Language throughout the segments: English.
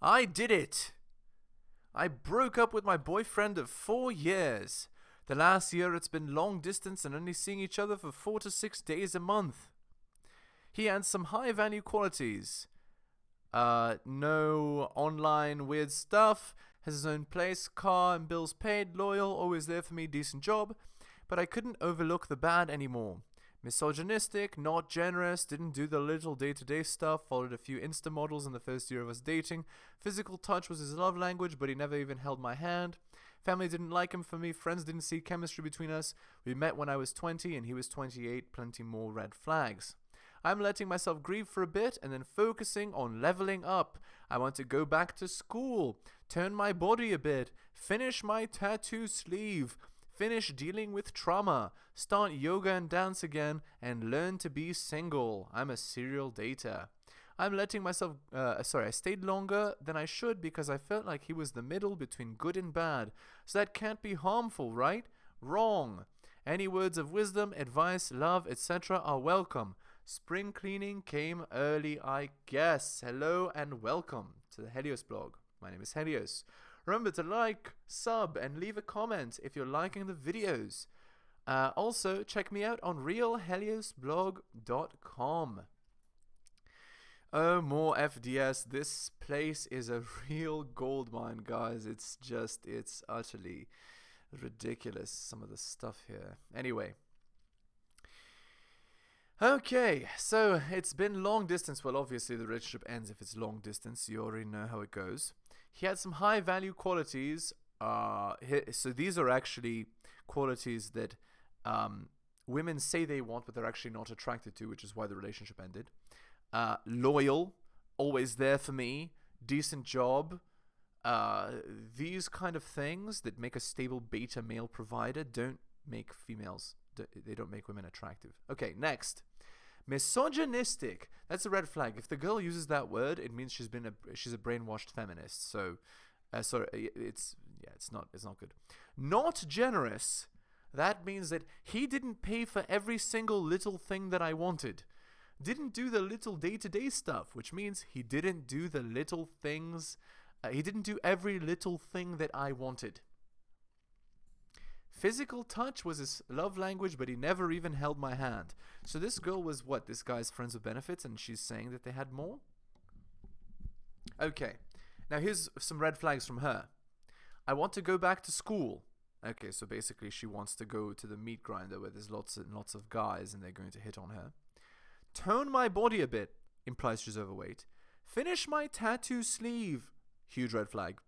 I did it! I broke up with my boyfriend of 4 years. The last year it's been long distance and only seeing each other for 4 to 6 days a month. He had some high value qualities. No online weird stuff, has his own place, car and bills paid, loyal, always there for me, decent job. But I couldn't overlook the bad anymore. Misogynistic, not generous, didn't do the little day-to-day stuff, followed a few Insta models in the first year of us dating. Physical touch was his love language, but he never even held my hand. Family didn't like him for me, friends didn't see chemistry between us. We met when I was 20 and he was 28, plenty more red flags. I'm letting myself grieve for a bit and then focusing on leveling up. I want to go back to school, turn my body a bit, finish my tattoo sleeve, finish dealing with trauma, start yoga and dance again, and learn to be single. I'm a serial dater. I'm letting myself, I stayed longer than I should because I felt like he was the middle between good and bad. So that can't be harmful, right? Wrong. Any words of wisdom, advice, love, etc. are welcome. Spring cleaning came early, I guess. Hello and welcome to the Helios blog. My name is Helios. Remember to like, sub, and leave a comment if you're liking the videos. Also, check me out on realheliosblog.com. Oh, more FDS. This place is a real goldmine, guys. It's utterly ridiculous, some of the stuff here. Anyway. Okay, so it's been long distance. Well, obviously the relationship ends if it's long distance. You already know how it goes. He had some high value qualities. So these are actually qualities that women say they want, but they're actually not attracted to, which is why the relationship ended. Loyal, always there for me, decent job. These kind of things that make a stable beta male provider don't make females. They don't make women attractive. Okay, next. Misogynistic. That's a red flag. If the girl uses that word, it means she's a brainwashed feminist. So, it's not good. Not generous. That means that he didn't pay for every single little thing that I wanted. Didn't do the little day-to-day stuff, which means he didn't do the little things. He didn't do every little thing that I wanted. Physical touch was his love language, but he never even held my hand. So this girl was what? This guy's friends with benefits, and she's saying that they had more? Okay. Now here's some red flags from her. I want to go back to school. Okay, so basically she wants to go to the meat grinder where there's lots and lots of guys and they're going to hit on her. Tone my body a bit. Implies she's overweight. Finish my tattoo sleeve. Huge red flag.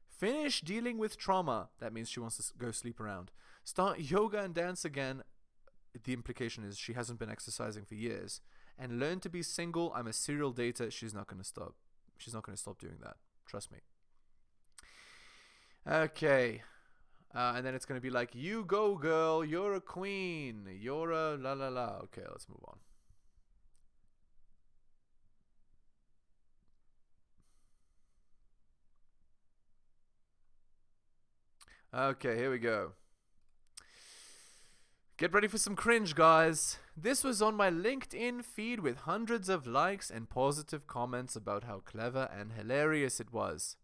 Finish dealing with trauma. That means she wants to go sleep around. Start yoga and dance again. The implication is she hasn't been exercising for years. And learn to be single. I'm a serial dater. She's not going to stop. She's not going to stop doing that. Trust me. Okay. And then it's going to be like, you go, girl. You're a queen. You're a la la la. Okay, let's move on. Okay, here we go. Get ready for some cringe, guys. This was on my LinkedIn feed with hundreds of likes and positive comments about how clever and hilarious it was.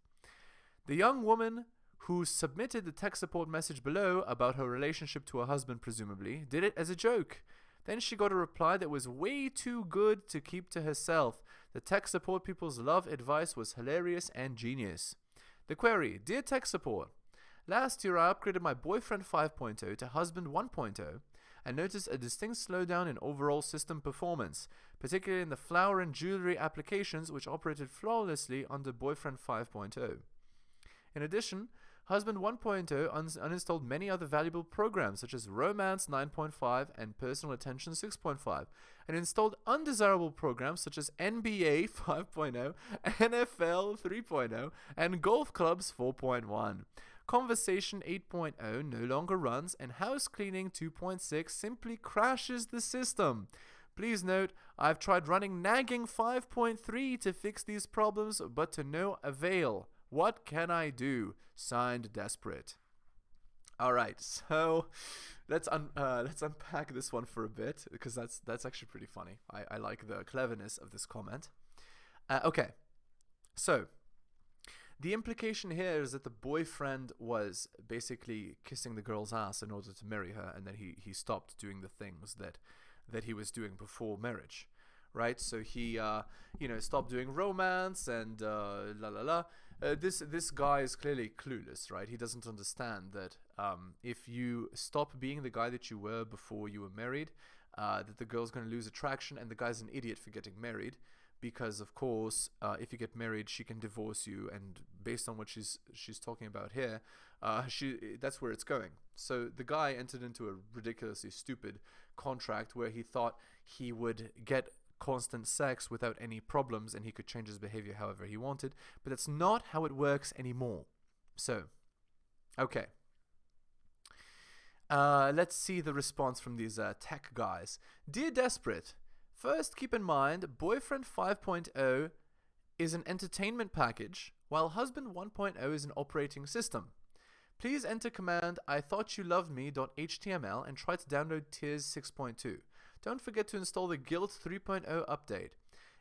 The young woman who submitted the tech support message below about her relationship to her husband, presumably, did it as a joke. Then she got a reply that was way too good to keep to herself. The tech support people's love advice was hilarious and genius. The query, Dear tech support, last year I upgraded my boyfriend 5.0 to husband 1.0 and noticed a distinct slowdown in overall system performance, particularly in the flower and jewelry applications which operated flawlessly under boyfriend 5.0. In addition, husband 1.0 uninstalled many other valuable programs such as Romance 9.5 and Personal Attention 6.5 and installed undesirable programs such as NBA 5.0, NFL 3.0 and Golf Clubs 4.1. Conversation 8.0 no longer runs and House Cleaning 2.6 simply crashes the system. Please note, I've tried running Nagging 5.3 to fix these problems, but to no avail. What can I do? Signed, Desperate. Alright, so let's unpack this one for a bit, because that's actually pretty funny. I like the cleverness of this comment. Okay, so The implication here is that the boyfriend was basically kissing the girl's ass in order to marry her, and then he stopped doing the things that he was doing before marriage, right? So he stopped doing romance and la la la. This guy is clearly clueless, right? He doesn't understand that if you stop being the guy that you were before you were married, that the girl's going to lose attraction, and the guy's an idiot for getting married. Because of course, if you get married, she can divorce you, and based on what she's talking about here, that's where it's going. So the guy entered into a ridiculously stupid contract where he thought he would get constant sex without any problems, and he could change his behavior however he wanted. But that's not how it works anymore. So, okay. Let's see the response from these tech guys. Dear Desperate, first, keep in mind, Boyfriend 5.0 is an entertainment package, while Husband 1.0 is an operating system. Please enter command IthoughtYouLovedMe.html and try to download Tears 6.2. Don't forget to install the Guild 3.0 update.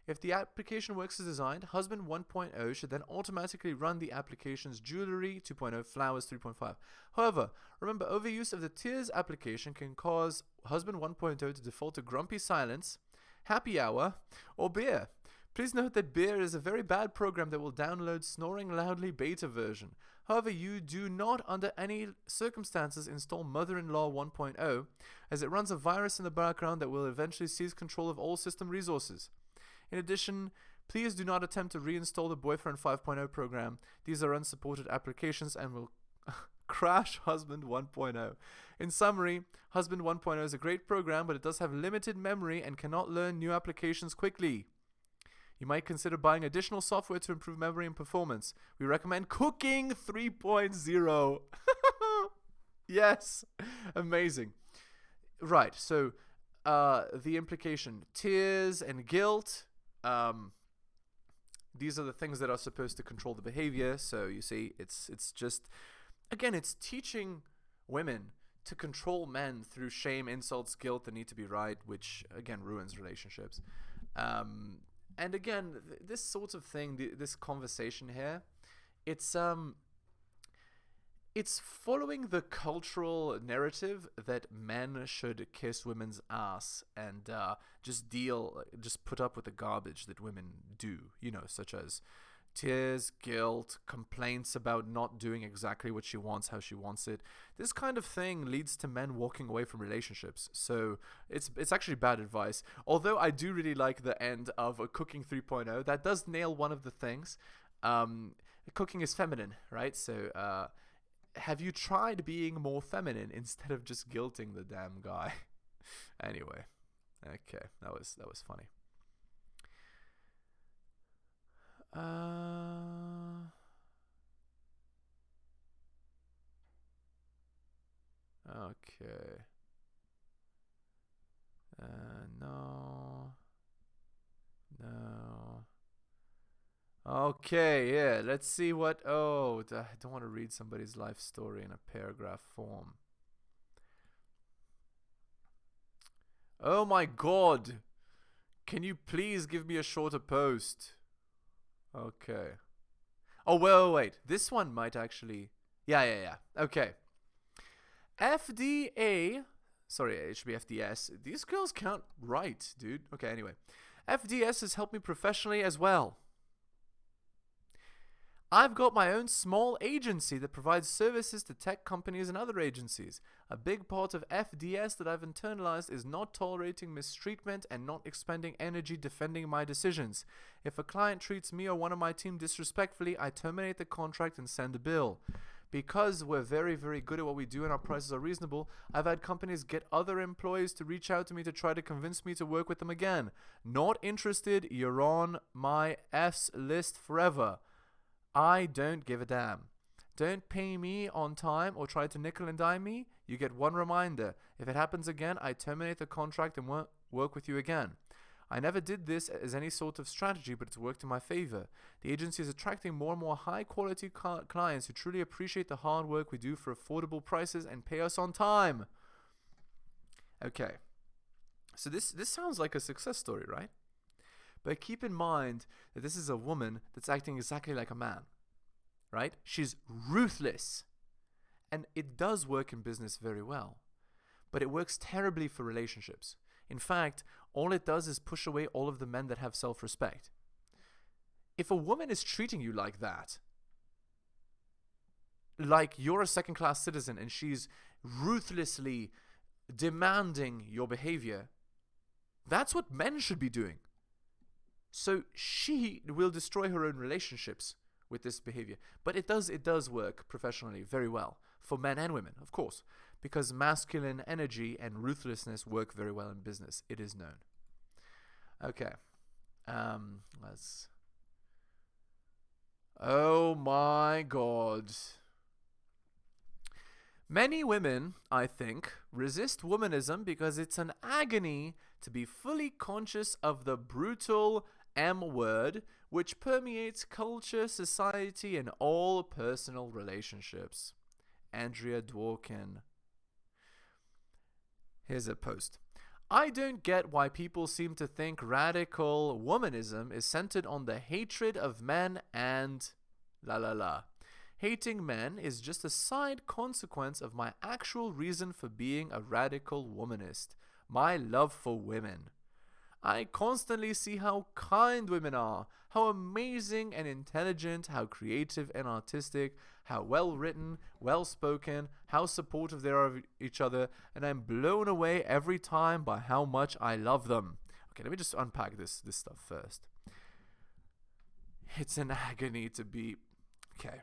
If the application works as designed, Husband 1.0 should then automatically run the application's Jewelry 2.0, Flowers 3.5. However, remember, overuse of the Tears application can cause Husband 1.0 to default to Grumpy Silence, Happy Hour, or Beer. Please note that Beer is a very bad program that will download Snoring Loudly beta version. However, you do not under any circumstances install Mother-in-Law 1.0, as it runs a virus in the background that will eventually seize control of all system resources. In addition, please do not attempt to reinstall the Boyfriend 5.0 program. These are unsupported applications and will crash Husband 1.0. In summary, Husband 1.0 is a great program, but it does have limited memory and cannot learn new applications quickly. You might consider buying additional software to improve memory and performance. We recommend Cooking 3.0. Yes, amazing. Right, so the implication, tears and guilt, these are the things that are supposed to control the behavior. So you see, it's just, again, it's teaching women to control men through shame, insults, guilt, the need to be right, which again ruins relationships. And again, this sort of thing, this conversation here, it's following the cultural narrative that men should kiss women's ass and just put up with the garbage that women do, such as tears, guilt, complaints about not doing exactly what she wants, how she wants it. This kind of thing leads to men walking away from relationships. So it's actually bad advice. Although I do really like the end of a Cooking 3.0. That does nail one of the things. Cooking is feminine, right? So have you tried being more feminine instead of just guilting the damn guy? Anyway, okay, that was funny. Okay. No. Okay, yeah, let's see what... Oh, I don't want to read somebody's life story in a paragraph form. Oh my god! Can you please give me a shorter post? Okay. Oh, wait. This one might actually... Yeah. Okay. FDA... Sorry, it should be FDS. These girls can't write, dude. Okay, anyway. FDS has helped me professionally as well. I've got my own small agency that provides services to tech companies and other agencies. A big part of FDS that I've internalized is not tolerating mistreatment and not expending energy defending my decisions. If a client treats me or one of my team disrespectfully, I terminate the contract and send a bill. Because we're very, very good at what we do and our prices are reasonable, I've had companies get other employees to reach out to me to try to convince me to work with them again. Not interested, you're on my S list forever. I don't give a damn. Don't pay me on time or try to nickel and dime me. You get one reminder. If it happens again, I terminate the contract and won't work with you again. I never did this as any sort of strategy, but it's worked in my favor. The agency is attracting more and more high-quality clients who truly appreciate the hard work we do for affordable prices and pay us on time. Okay. So this sounds like a success story, right? But keep in mind that this is a woman that's acting exactly like a man. right? She's ruthless. And it does work in business very well. But it works terribly for relationships. In fact, all it does is push away all of the men that have self-respect. If a woman is treating you like that, like you're a second-class citizen and she's ruthlessly demanding your behavior, that's what men should be doing. So she will destroy her own relationships with this behavior. But it does work professionally very well for men and women, of course, because masculine energy and ruthlessness work very well in business. It is known. Okay. Let's... Oh my God. Many women, I think, resist womanism because it's an agony to be fully conscious of the brutal M word which permeates culture, society, and all personal relationships. Andrea Dworkin. Here's a post. I don't get why people seem to think radical womanism is centered on the hatred of men and la la la. Hating men is just a side consequence of my actual reason for being a radical womanist, my love for women. I constantly see how kind women are, how amazing and intelligent, how creative and artistic, how well written, well spoken, how supportive they are of each other, and I'm blown away every time by how much I love them. Okay, let me just unpack this stuff first. It's an agony to be... Okay.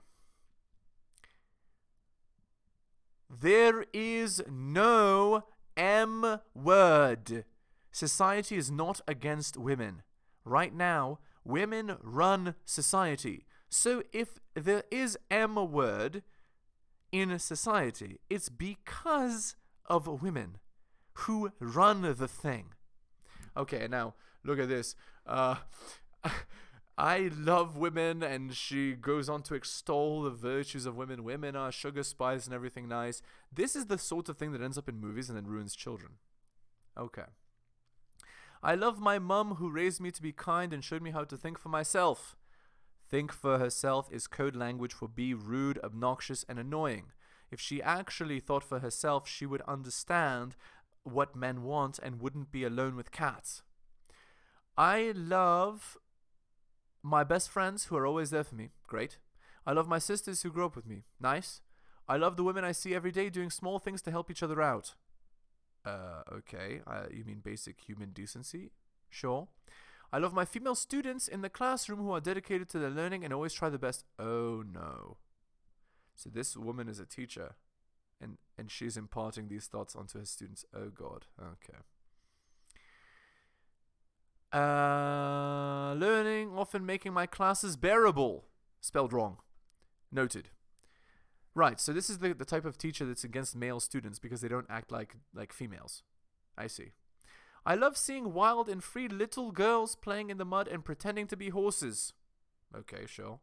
There is no M word. Society is not against women. Right now, women run society. So if there is M word in society, it's because of women who run the thing. Okay, now look at this. I love women, and she goes on to extol the virtues of women. Women are sugar spice and everything nice. This is the sort of thing that ends up in movies and then ruins children. Okay. I love my mum who raised me to be kind and showed me how to think for myself. Think for herself is code language for be rude, obnoxious, and annoying. If she actually thought for herself, she would understand what men want and wouldn't be alone with cats. I love my best friends who are always there for me. Great. I love my sisters who grew up with me. Nice. I love the women I see every day doing small things to help each other out. Okay. You mean basic human decency? Sure. I love my female students in the classroom who are dedicated to their learning and always try their best. Oh no. So this woman is a teacher and she's imparting these thoughts onto her students. Oh God. Okay. Learning, often making my classes bearable. Spelled wrong. Noted. Right, so this is the type of teacher that's against male students because they don't act like females. I see. I love seeing wild and free little girls playing in the mud and pretending to be horses. Okay, sure.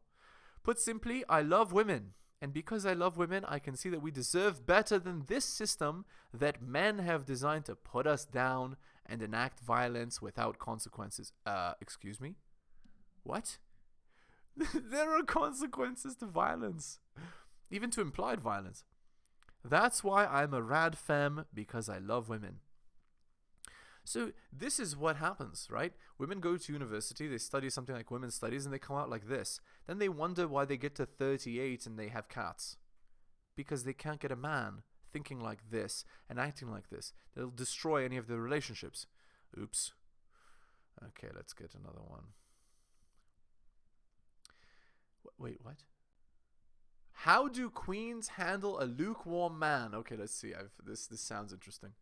Put simply, I love women. And because I love women, I can see that we deserve better than this system that men have designed to put us down and enact violence without consequences. Excuse me? What? There are consequences to violence. Even to implied violence. That's why I'm a rad femme, because I love women. So this is what happens, right? Women go to university, they study something like women's studies, and they come out like this. Then they wonder why they get to 38 and they have cats. Because they can't get a man thinking like this and acting like this. They'll destroy any of their relationships. Oops. Okay, let's get another one. Wait, what? How do queens handle a lukewarm man? Okay, let's see. This sounds interesting.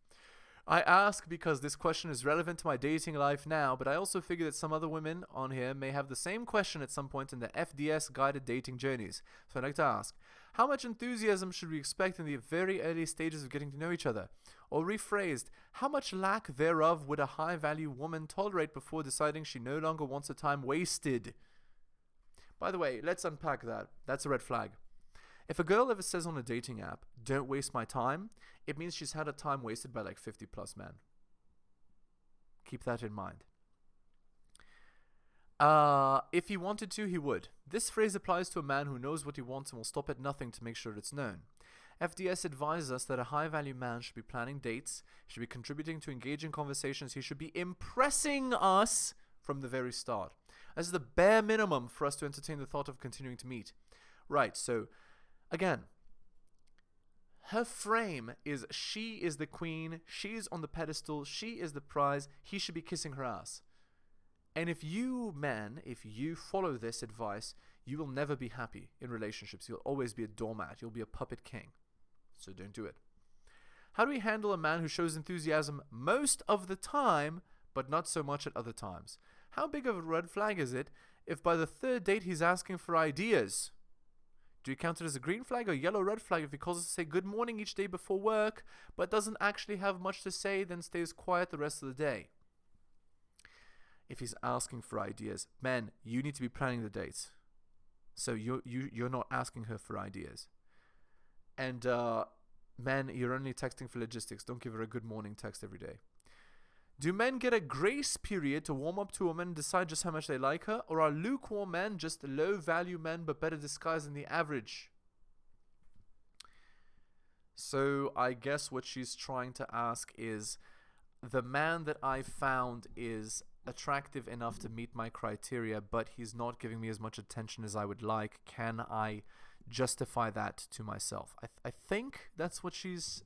I ask because this question is relevant to my dating life now, but I also figure that some other women on here may have the same question at some point in their FDS guided dating journeys. So I'd like to ask, how much enthusiasm should we expect in the very early stages of getting to know each other? Or rephrased, how much lack thereof would a high-value woman tolerate before deciding she no longer wants her time wasted? By the way, let's unpack that. That's a red flag. If a girl ever says on a dating app, don't waste my time, it means she's had her time wasted by like 50 plus men. Keep that in mind. If he wanted to, he would. This phrase applies to a man who knows what he wants and will stop at nothing to make sure it's known. FDS advises us that a high-value man should be planning dates, should be contributing to engaging conversations, he should be impressing us from the very start. This is the bare minimum for us to entertain the thought of continuing to meet. Right, so, again, her frame is she is the queen, she's on the pedestal, she is the prize, he should be kissing her ass. And if you follow this advice, you will never be happy in relationships. You'll always be a doormat. You'll be a puppet king. So don't do it. How do we handle a man who shows enthusiasm most of the time, but not so much at other times? How big of a red flag is it if by the third date he's asking for ideas? Do you count it as a green flag or yellow red flag if he calls us to say good morning each day before work, but doesn't actually have much to say, then stays quiet the rest of the day? If he's asking for ideas, men, you need to be planning the dates. So you're not asking her for ideas. And men, you're only texting for logistics. Don't give her a good morning text every day. Do men get a grace period to warm up to a woman and decide just how much they like her? Or are lukewarm men just low-value men but better disguised than the average? So I guess what she's trying to ask is, the man that I found is attractive enough to meet my criteria, but he's not giving me as much attention as I would like. Can I justify that to myself? I think that's what she's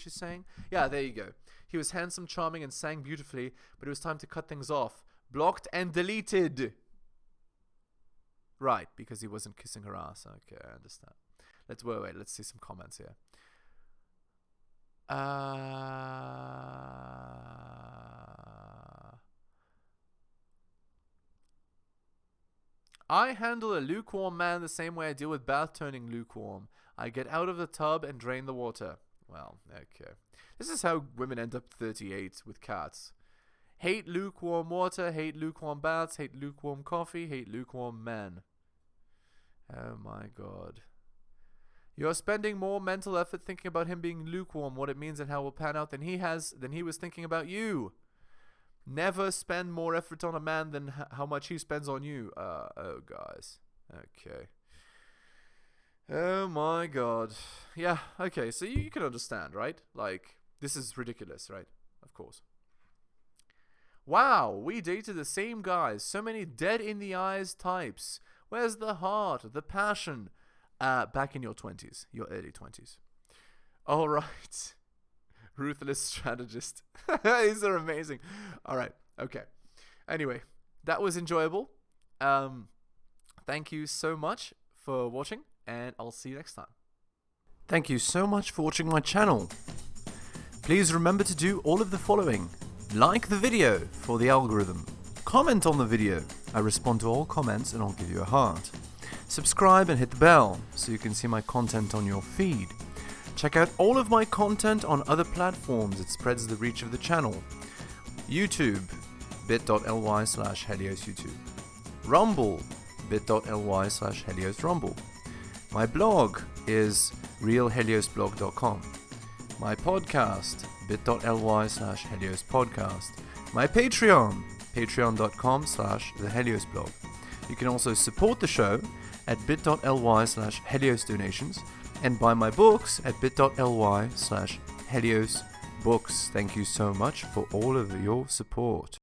saying. Yeah, there you go. He was handsome, charming, and sang beautifully, but it was time to cut things off. Blocked and deleted. Right, because he wasn't kissing her ass. Okay, I understand. Wait, let's see some comments here. I handle a lukewarm man the same way I deal with bath turning lukewarm. I get out of the tub and drain the water. Well, okay. This is how women end up 38 with cats. Hate lukewarm water, hate lukewarm baths, hate lukewarm coffee, hate lukewarm men. Oh my god. You're spending more mental effort thinking about him being lukewarm, what it means and how it will pan out than he was thinking about you. Never spend more effort on a man than how much he spends on you. Oh, guys. Okay. Oh, my God. Yeah, okay. So you can understand, right? Like, this is ridiculous, right? Of course. Wow, we dated the same guys. So many dead-in-the-eyes types. Where's the heart, the passion? Back in your 20s, your early 20s. All right. Ruthless strategist. These are amazing. All right. Okay. Anyway, that was enjoyable. Thank you so much for watching, and I'll see you next time. Thank you so much for watching my channel. Please remember to do all of the following. Like the video for the algorithm. Comment on the video. I respond to all comments and I'll give you a heart. Subscribe and hit the bell so you can see my content on your feed. Check out all of my content on other platforms. It spreads the reach of the channel. YouTube, bit.ly/Helios YouTube. Rumble, bit.ly/Helios Rumble. My blog is realheliosblog.com. My podcast, bit.ly/Helios Podcast. My Patreon, patreon.com/theheliosblog. You can also support the show at bit.ly/Helios donations and buy my books at bit.ly/Helios books. Thank you so much for all of your support.